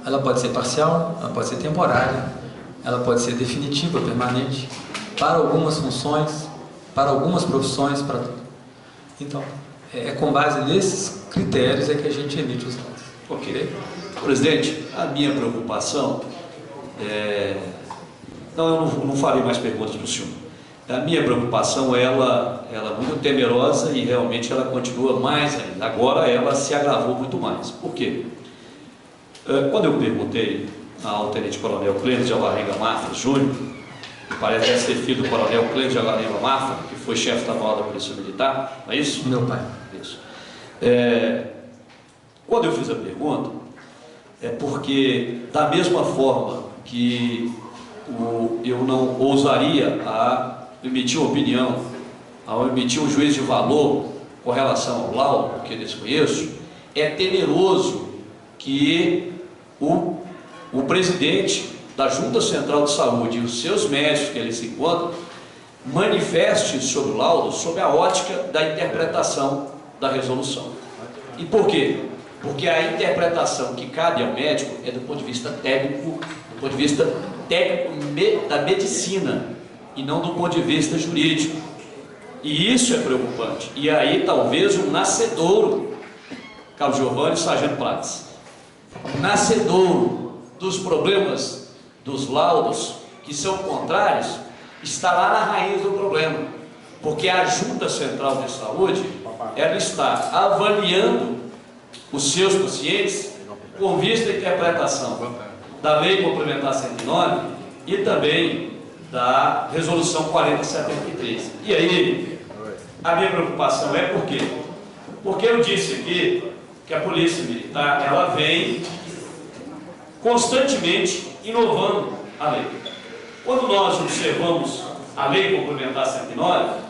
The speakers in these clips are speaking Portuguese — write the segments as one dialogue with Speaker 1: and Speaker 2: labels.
Speaker 1: Ela pode ser parcial, ela pode ser temporária, ela pode ser definitiva, permanente, para algumas funções, para algumas profissões, para tudo. Então, é com base nesses critérios é que a gente emite os laudos.
Speaker 2: Ok. Presidente, a minha preocupação Não, eu não farei mais perguntas para o senhor. A minha preocupação, ela é muito temerosa e realmente ela continua mais ainda. Agora ela se agravou muito mais. Por quê? Quando eu perguntei ao tenente-coronel Clênio de Alvarenga Mafra Júnior, que parece ser filho do coronel Clênio de Alvarenga Mafra, que foi chefe estadual da Polícia Militar, não é isso?
Speaker 1: Meu pai.
Speaker 2: Isso. Quando eu fiz a pergunta, é porque, da mesma forma que eu não ousaria a emitir uma opinião, a emitir um juízo de valor com relação ao laudo, que eu desconheço, é temeroso que o presidente da Junta Central de Saúde e os seus médicos que eles se encontram manifeste sobre o laudo sob a ótica da interpretação da resolução. E por quê? Porque a interpretação que cabe ao médico é do ponto de vista técnico, do ponto de vista técnico da medicina e não do ponto de vista jurídico. E isso é preocupante. E aí talvez o nascedouro, Cabo Giovanni e Sargento Prats, o nascedouro dos problemas dos laudos que são contrários está lá na raiz do problema, porque a Junta Central de Saúde ela está avaliando os seus pacientes com vista à interpretação da Lei Complementar 109 e também da Resolução 4073. E aí, a minha preocupação é por quê? Porque eu disse aqui que a Polícia Militar ela vem constantemente inovando a lei. Quando nós observamos a Lei Complementar 109,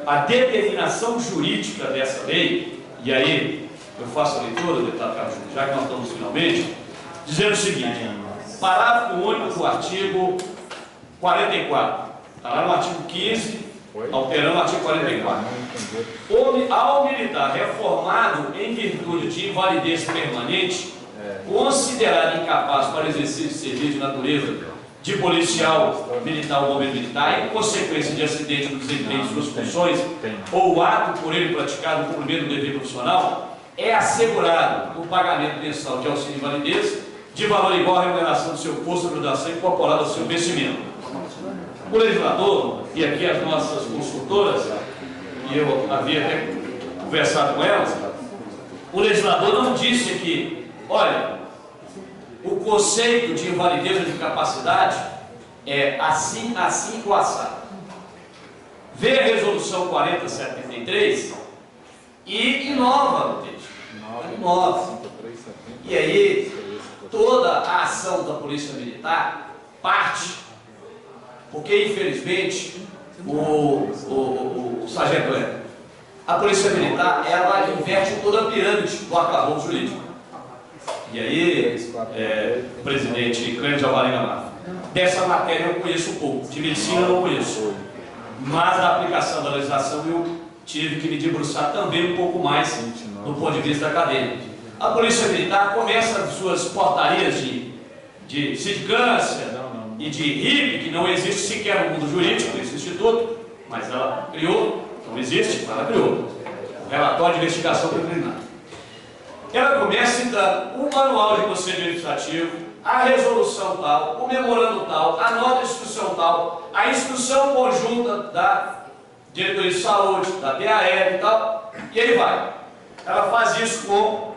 Speaker 2: a determinação jurídica dessa lei, e aí eu faço a leitura, deputado Carlos Júnior, já que nós estamos finalmente, dizendo o seguinte: parágrafo único do artigo 44, está lá no artigo 15, alterando o artigo 44. Ao militar reformado em virtude de invalidez permanente, considerado incapaz para exercício de serviço de natureza de policial militar ou bombeiro militar, em consequência de acidente do desempenho de suas funções ou ato por ele praticado no cumprimento do dever profissional, é assegurado o pagamento mensal de auxílio de invalidez de valor igual à remuneração do seu posto de graduação incorporado ao seu vencimento. O legislador, e aqui as nossas consultoras, e eu havia até conversado com elas, o legislador não disse aqui, olha, o conceito de invalidez ou de incapacidade é assim, assim ou assado. Vê a resolução 4073 e inova no texto. Inova. E aí, toda a ação da Polícia Militar parte, porque infelizmente, o Sargento Clênio, a Polícia Militar, ela inverte toda a pirâmide do arcabouço jurídico. E aí, o presidente Clênio de Alvarenga Mafra, dessa matéria eu conheço um pouco, de medicina eu não conheço, mas da aplicação da legislação eu tive que me debruçar também um pouco mais do ponto de vista acadêmico. A Polícia Militar começa as suas portarias de sindicância e de RIP, que não existe sequer no mundo jurídico, esse instituto, mas ela criou, não existe, mas ela criou, o relatório de investigação preliminar. Ela começa citando o manual de procedimento administrativo, a resolução tal, o memorando tal, a nota de instrução tal, a instrução conjunta da Diretoria de Saúde, da DAF e tal, e aí vai. Ela faz isso com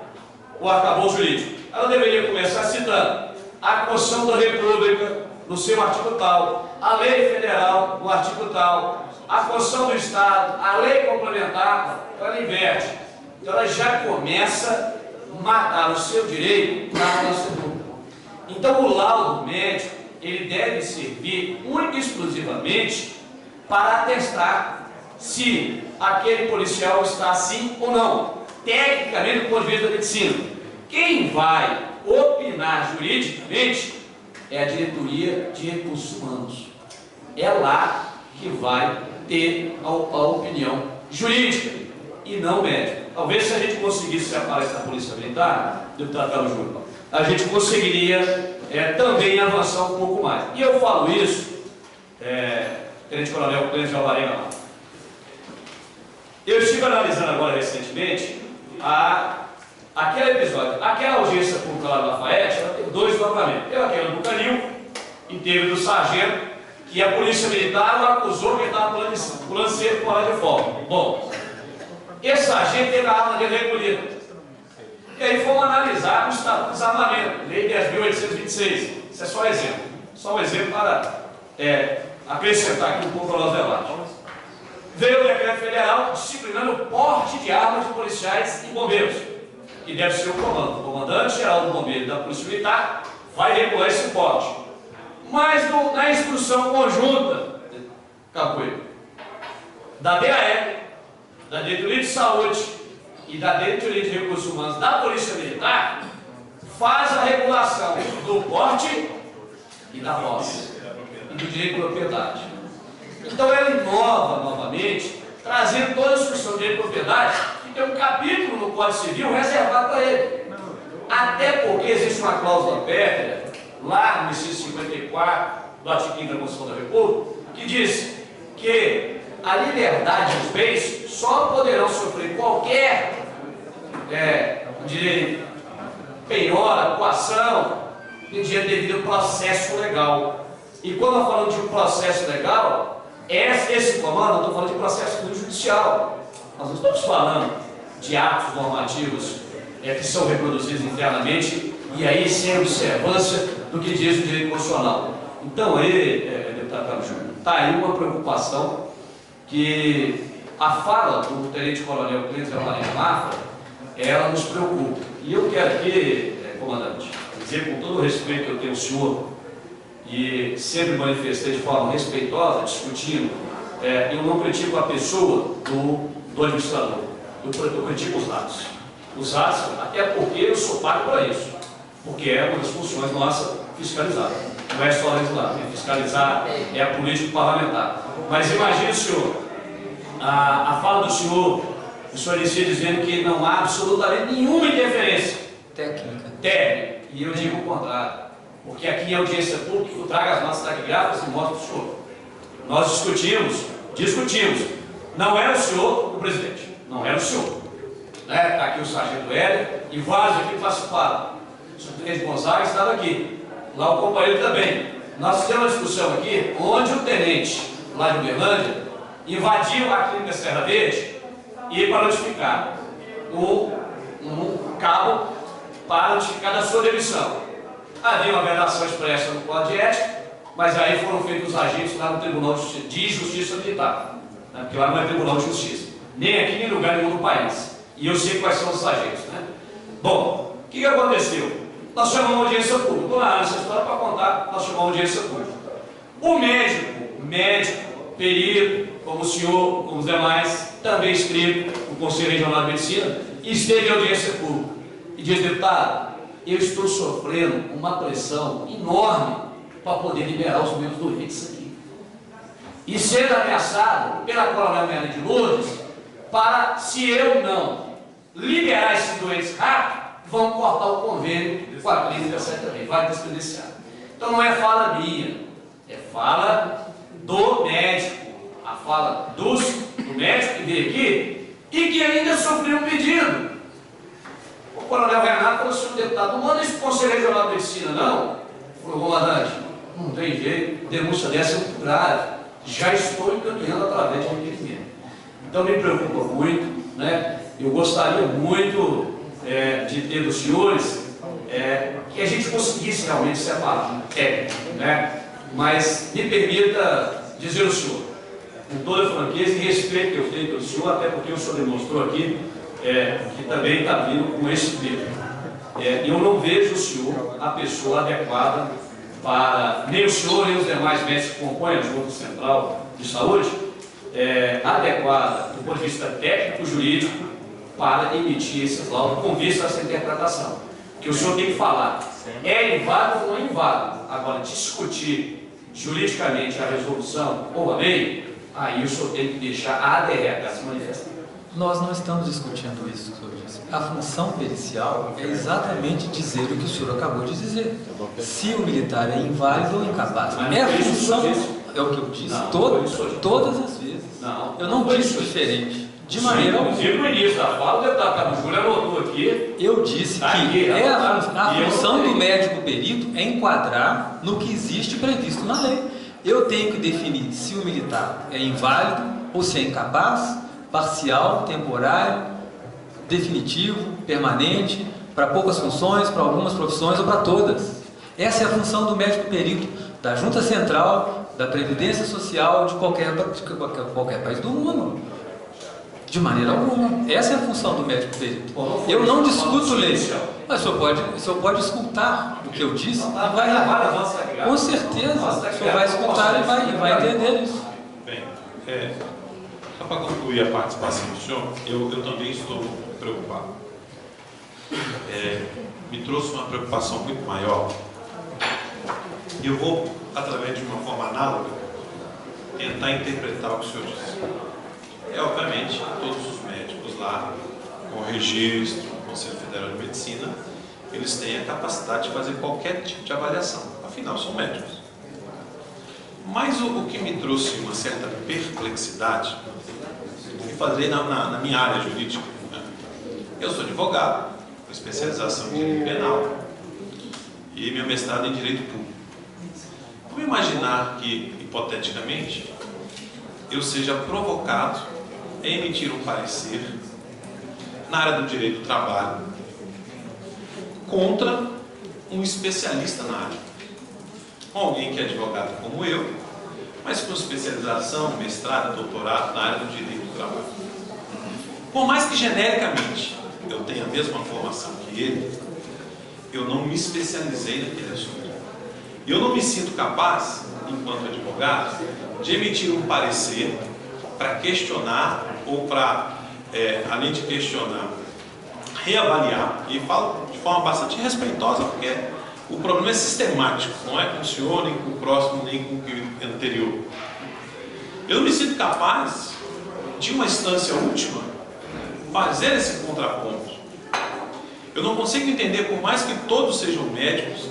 Speaker 2: o arcabouço jurídico. Ela deveria começar citando a Constituição da República, no seu artigo tal, a Lei Federal, no artigo tal, a Constituição do Estado, a Lei Complementar, ela inverte. Então ela já começa a matar o seu direito na nossa luta. Então o laudo médico, ele deve servir única e exclusivamente para atestar se aquele policial está assim ou não, tecnicamente do ponto de vista da medicina. Quem vai opinar juridicamente é a Diretoria de Recursos Humanos. É lá que vai ter a opinião jurídica e não médica. Talvez se a gente conseguisse separar isso da Polícia Militar, deputado Carlos Júnior, a gente conseguiria também avançar um pouco mais. E eu falo isso, Tenente Coronel Clêncio Alvarenga lá. Eu estive analisando agora recentemente aquele episódio. Aquela audiência pública lá do Lafayette, ela teve dois desdobramentos. Teve aquela do Canil e teve do sargento, que a polícia militar o acusou que ele estava pulando cerco com arma de fogo. Bom, esse sargento teve a arma dele recolhida. E aí fomos analisar o Estatuto de Desarmamento, Lei 10.826. Isso é só exemplo. Só um exemplo para acrescentar aqui um pouco ao nosso debate. Veio o decreto federal disciplinando o porte de armas de policiais e bombeiros, que deve ser o comando. O comandante-geral do bombeiro e da Polícia Militar vai regular esse porte. Mas na instrução conjunta, Capoeira, da DAE, da Diretoria de Saúde e da Diretoria de Recursos Humanos da Polícia Militar, faz a regulação do porte e da posse, e do direito de propriedade. Então ela inova novamente, trazendo toda a discussão de direito de propriedade, e tem um capítulo no Código Civil reservado para ele. Até porque existe uma cláusula pétrea, lá no inciso 54 do artigo 5º da Constituição da República, que diz que a liberdade dos bens só poderão sofrer qualquer penhora, coação, mediante devido processo legal. E quando nós falamos de um processo legal, esse comando, eu estou falando de processo judicial. Nós não estamos falando de atos normativos que são reproduzidos internamente e aí sem observância do que diz o direito constitucional. Então aí, deputado Carlos Júnior, está aí uma preocupação que a fala do Tenente Coronel Clêncio Alvarenga Mafra, ela nos preocupa. E eu quero aqui, comandante, dizer com todo o respeito que eu tenho ao senhor, e sempre manifestei de forma respeitosa, discutindo, eu não critico a pessoa do administrador, eu critico os atos. Os atos, até porque eu sou pago para isso, porque é uma das funções nossas fiscalizar. Não é só legislar, fiscalizar é a política parlamentar. Mas imagine o senhor, a fala do senhor inicia dizendo que não há absolutamente nenhuma interferência técnica, e eu digo o contrário. Porque aqui em audiência pública, eu trago as nossas taquigráficas e mostro para o senhor. Nós discutimos. Não era o senhor o presidente, não era o senhor. Está aqui o sargento Hélio e vários aqui participaram. O subtenente Gonzaga estava aqui, lá o companheiro também. Nós fizemos uma discussão aqui, onde o tenente lá de Uberlândia invadiu a clínica Serra Verde e para notificar um cabo para notificar da sua demissão. Havia uma vedação expressa no Código de Ética, mas aí foram feitos os agentes lá no Tribunal de Justiça Militar, né? Porque lá não é Tribunal de Justiça, nem aqui nem em lugar nenhum do país. E eu sei quais são os agentes, né? Bom, o que aconteceu? Nós chamamos uma audiência pública. Estou narrando essa história para contar, nós chamamos uma audiência pública. O médico, perito, como o senhor, como os demais, também inscrito no Conselho Regional de Medicina, esteve em audiência pública e disse: deputado, eu estou sofrendo uma pressão enorme para poder liberar os meus doentes aqui. E sendo ameaçado pela Coronel Mena de Lourdes, para, se eu não liberar esses doentes rápido, vão cortar o convênio com a clínica certamente, vai descredenciar. Então não é fala minha, é fala do médico, a fala do médico que veio aqui e que ainda sofreu um pedido. O coronel Renato falou: senhor deputado, não manda esse Conselho Regional de Medicina, não. Falou: comandante, não tem jeito, denúncia dessa é muito grave, já estou encaminhando através de requerimento. Então me preocupa muito, né? Eu gostaria muito de ter dos senhores que a gente conseguisse realmente separar técnico, né? Mas me permita dizer ao senhor, com toda a franqueza e respeito que eu tenho pelo senhor, até porque o senhor demonstrou aqui que também está vindo com esse espírito. Eu não vejo o senhor a pessoa adequada para, nem o senhor nem os demais médicos que compõem a Junta Central de Saúde, adequada do ponto de vista técnico-jurídico para emitir esses laudos com vista a essa interpretação. Que o senhor tem que falar, é inválido ou não é inválido. Agora, discutir juridicamente a resolução ou a lei, aí o senhor tem que deixar a ADRH se manifestar.
Speaker 1: Nós não estamos discutindo isso, senhor juiz. A função pericial é exatamente dizer o que o senhor acabou de dizer. Se o militar é inválido ou incapaz. É a função, é o que eu disse todas as vezes. Eu não disse diferente. De maneira alguma.
Speaker 2: Inclusive no início da fala, o deputado Carlos Júlio anotou aqui.
Speaker 1: Eu disse que a função do médico perito é enquadrar no que existe previsto na lei. Eu tenho que definir se o militar é inválido ou se é incapaz, parcial, temporário, definitivo, permanente, para poucas funções, para algumas profissões ou para todas. Essa é a função do médico perito, da Junta Central, da Previdência Social de qualquer país do mundo. De maneira alguma. Essa é a função do médico perito. Eu não discuto lei. Mas o senhor pode escutar o que eu disse e vai. Com certeza, o senhor vai escutar e vai entender isso.
Speaker 3: Bem, só para concluir a participação do senhor, eu também estou preocupado. Me trouxe uma preocupação muito maior. Eu vou, através de uma forma análoga, tentar interpretar o que o senhor disse. Obviamente, todos os médicos lá, com o registro, o Conselho Federal de Medicina, eles têm a capacidade de fazer qualquer tipo de avaliação. Afinal, são médicos. Mas o que me trouxe uma certa perplexidade, eu falei na minha área jurídica, né? Eu sou advogado, com especialização em direito penal e meu mestrado em direito público. Vamos imaginar que, hipoteticamente, eu seja provocado a emitir um parecer na área do direito do trabalho contra um especialista na área. Alguém que é advogado como eu, mas com especialização, mestrado, doutorado na área do direito do trabalho. Por mais que genericamente eu tenha a mesma formação que ele, eu não me especializei naquele assunto. E eu não me sinto capaz, enquanto advogado, de emitir um parecer para questionar ou para, além de questionar, reavaliar. E falo de forma bastante respeitosa, porque o problema é sistemático, não é com o senhor, nem com o próximo, nem com o anterior. Eu não me sinto capaz, de uma instância última, fazer esse contraponto. Eu não consigo entender, por mais que todos sejam médicos,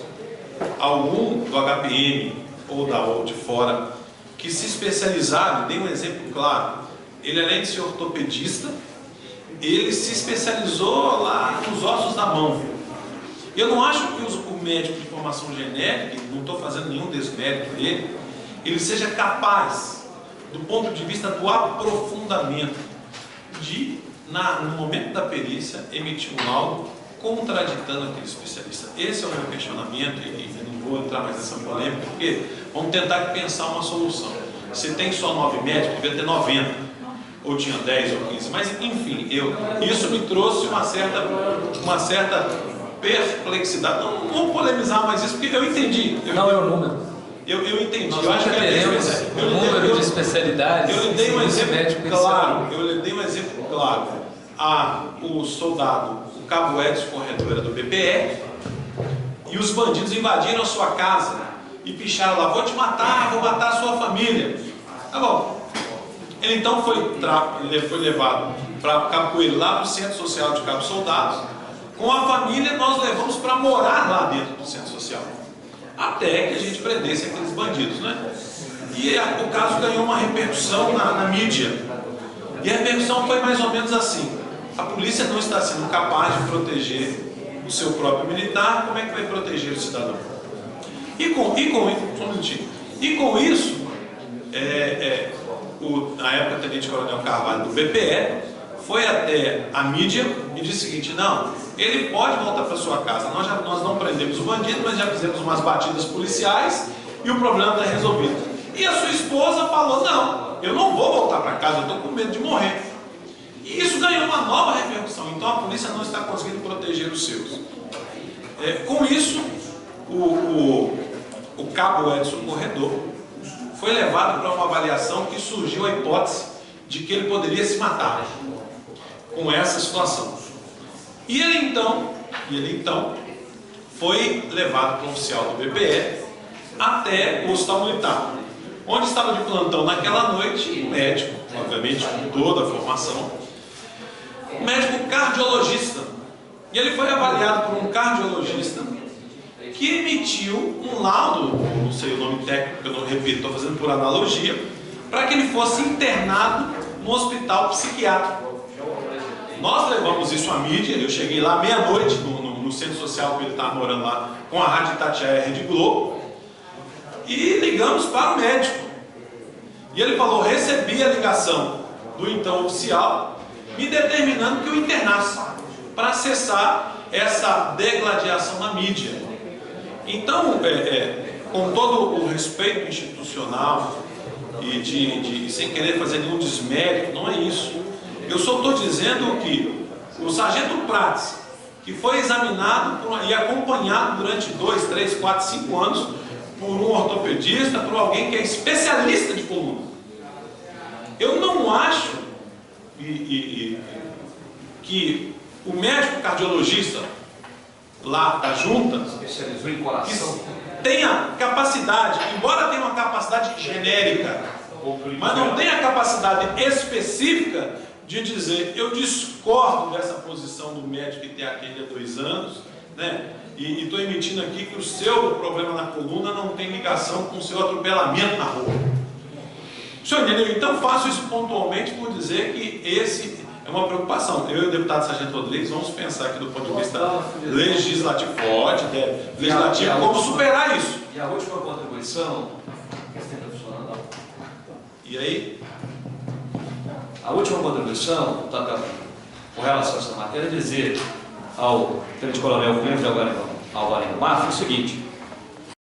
Speaker 3: algum do HPM ou de fora, que se especializaram, dei um exemplo claro, ele além de ser ortopedista, ele se especializou lá nos ossos da mão. Eu não acho que o médico de formação genérica, não estou fazendo nenhum desmérito dele, ele seja capaz, do ponto de vista do aprofundamento, de, no momento da perícia, emitir um laudo contraditando aquele especialista. Esse é o meu questionamento, e não vou entrar mais nessa polêmica, porque vamos tentar pensar uma solução. Se tem só 9 médicos, devia ter 90, ou tinha 10 ou 15, mas enfim, isso me trouxe uma certa perplexidade. Não vou polemizar mais isso, porque eu entendi.
Speaker 1: Não é o número.
Speaker 3: Eu entendi.
Speaker 1: Nós
Speaker 3: eu acho que
Speaker 1: teremos o número de especialidades.
Speaker 3: Eu lhe dei um exemplo
Speaker 1: claro.
Speaker 3: Eu lhe dei um exemplo claro. O soldado, o cabo Edson Corredor era do BPE, e os bandidos invadiram a sua casa e picharam lá: vou te matar, vou matar a sua família. Tá bom. Ele então foi levado para Capoeira, lá no Centro Social de Cabo Soldados. Com a família, nós levamos para morar lá dentro do Centro Social, até que a gente prendesse aqueles bandidos, né? E o caso ganhou uma repercussão na mídia. E a repercussão foi mais ou menos assim: a polícia não está sendo capaz de proteger o seu próprio militar, como é que vai proteger o cidadão? E com isso, na época, o Tenente Coronel Carvalho do BPE foi até a mídia e disse o seguinte: não, ele pode voltar para sua casa, nós não prendemos o bandido, mas já fizemos umas batidas policiais e o problema está resolvido. E a sua esposa falou: não, eu não vou voltar para casa, eu estou com medo de morrer. E isso ganhou uma nova repercussão. Então a polícia não está conseguindo proteger os seus. Com isso, o cabo Edson Corredor foi levado para uma avaliação que surgiu a hipótese de que ele poderia se matar com essa situação. E ele então foi levado para o oficial do BPE até o hospital militar, onde estava de plantão naquela noite um médico, obviamente com toda a formação, um médico cardiologista. E ele foi avaliado por um cardiologista que emitiu um laudo, não sei o nome técnico, eu não repito, estou fazendo por analogia, para que ele fosse internado no hospital psiquiátrico. Nós levamos isso à mídia, eu cheguei lá meia-noite no centro social que ele estava morando lá, com a Rádio Itatiaia e a Rede Globo, e ligamos para o médico. E ele falou, recebi a ligação do então oficial, me determinando que eu internasse, para acessar essa degladiação na mídia. Então, com todo o respeito institucional e sem querer fazer nenhum desmérito, não é isso. Eu só estou dizendo que o sargento Prates, que foi examinado e acompanhado durante 2, 3, 4, 5 anos por um ortopedista, por alguém que é especialista de coluna. Eu não acho que o médico cardiologista lá da junta
Speaker 2: Especializou em coração.
Speaker 3: tenha capacidade, embora tenha uma capacidade genérica, mas não tenha capacidade específica de dizer, eu discordo dessa posição do médico que tem aquele há 2 anos, né? E estou emitindo aqui que o seu problema na coluna não tem ligação com o seu atropelamento na rua. O senhor entendeu? Então faço isso pontualmente por dizer que esse é uma preocupação. Eu e o deputado Sargento Rodrigues vamos pensar aqui do ponto de vista legislativo, legislativo, como superar isso.
Speaker 2: E a última contribuição,
Speaker 3: E aí?
Speaker 2: a última contribuição, com relação a essa matéria, é dizer ao tenente-coronel Cunha de Alvarenga Mafra o seguinte: